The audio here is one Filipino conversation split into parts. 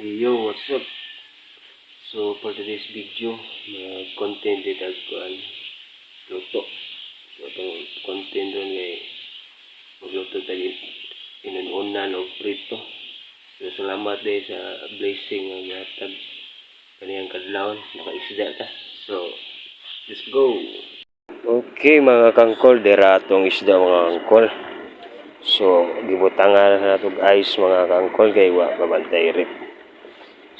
Yo, what's up? So, for today's video, content dito ang luto. So, itong content doon ay magluto tayo inununan o prito. So, salamat din sa blessing ng yatag kaniyang kadlawon. Nakaisda ta. So, let's go! Okay mga kangkol, deratong isda mga kangkol. So, gibutangan na nato guys mga kangkol kay wa babantay rin.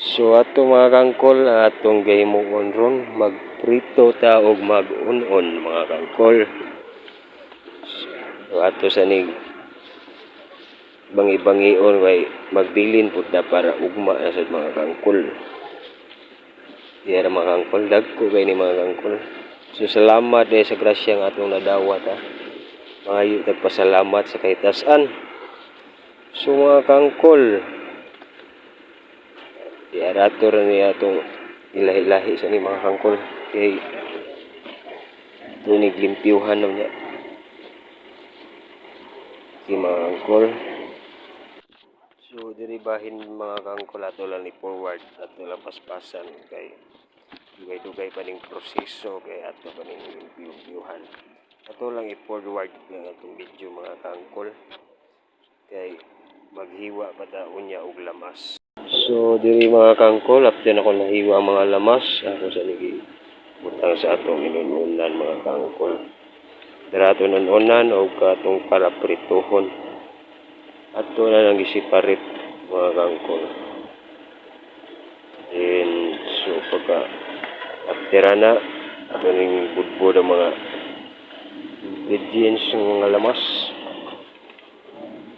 So ato mga kangkol atong gahimuon ron magprito ta og mag-unon mga kangkol. So ato sa nig bangi-bangion way magbilin pud na para ugma na sad mga kangkol. Diya mga kangkol dagko kay ni mga kangkol. So salamat sa grasya nga atong nadawat ha. Mga tagpasalamat sa kahitasan. So mga kangkol, rato rin niya itong ilahi-lahi sa ni mga kangkol. Kaya ito naglimpiyuhan naman niya. Si mga kangkol. So diribahin mga kangkol ato lang ni forward. Ato lang paspasan. Kay dugay-dugay pa ning proseso. Kay ato pa ning limpiyuhan. Ato lang i-forward ng atong video mga kangkol. Kay maghiwa pa ta unya og lamas. So diri mga kangkol, after ako nahiwa mga lamas, ako sa nigi butang sa atong inununan mga kangkol. Dirato nununan o katong para prituhon. Ato na lang gisiparit mga kangkol. And so pagka after na, ato ning budbud ang mga ingredients ng mga lamas.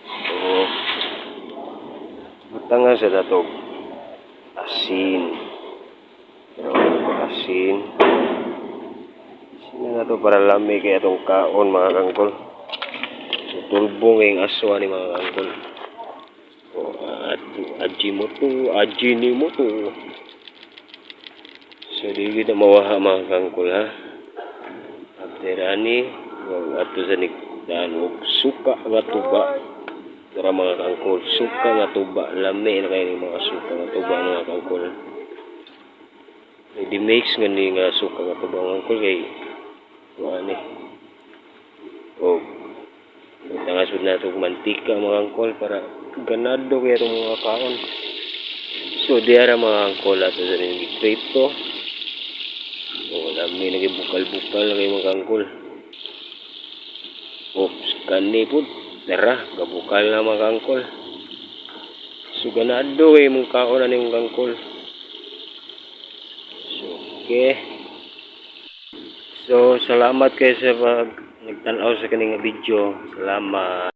So butangan sa datog asin. Asin na to para lami kaya itong kaon mga kangkol. So tulbong yung aswa ni mga kangkol. O aji ni mo to. So di kita mawaha mga kangkol ha. After ani ato sa nigdaan og suka nga tuba. Para mga kangkol, suka nga tuba, lami na kayo mga suka nga tuba mga kangkol. Di mix nga ni nga suka nga tuba mga kangkol kay ani. O tangasod na itong mantika mga kangkol para ganado kaya itong mga kaon. So diara mga kangkol ato sa rin prito. O lami naging bukal-bukal na kayo mga kangkol. Oops, kani po. Tara, gabukal na mga kangkol. So, ganado eh, mong kaon na yung kangkol. So, okay. So, salamat kayo sa pag nagtanaw sa kaning video. Salamat.